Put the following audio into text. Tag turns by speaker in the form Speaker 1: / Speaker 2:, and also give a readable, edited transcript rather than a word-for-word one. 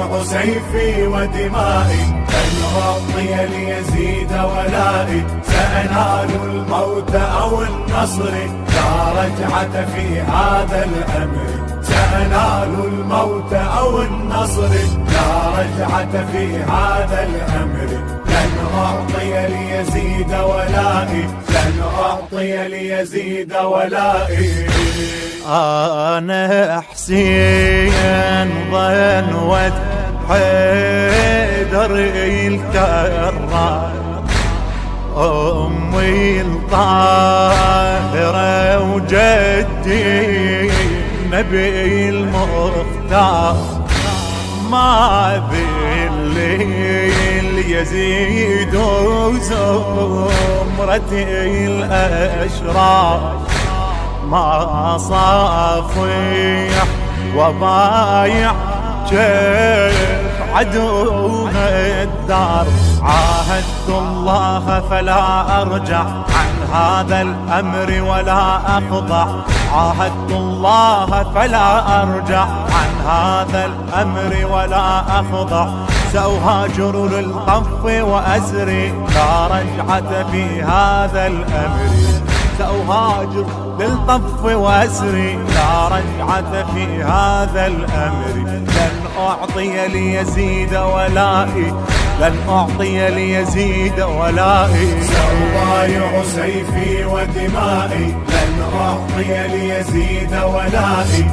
Speaker 1: سأبايع سيفي ودمائي لن أعطي ليزيد ولائي. سأنال الموت أو النصر لا رجعة في هذا الأمر. سأنال الموت أو النصر لا رجعة في هذا الأمر. لن أعطي ليزيد ولائي لن أعطي ليزيد ولائي.
Speaker 2: أنا حسين ظنوة حيدر الكرار أمي الطاهرة وجدي النبي المختار. ما بالليل يزيد وزمرة الأشرار ما صافيح وبايع كيف عدوها الدار. عاهدت الله فلا أرجع عن هذا الأمر ولا أخضع. عاهدت الله فلا أرجع عن هذا الأمر ولا أخضع. سأهاجر للطف وأسري لا رجعة في هذا الأمر. سأهاجر للطف وأسري لا رجعة في هذا الأمر. لن أعطي ليزيد ولائي لن أعطي ليزيد ولائي.
Speaker 1: سأبايع سيفي ودمائي لن أعطي ليزيد ولائي.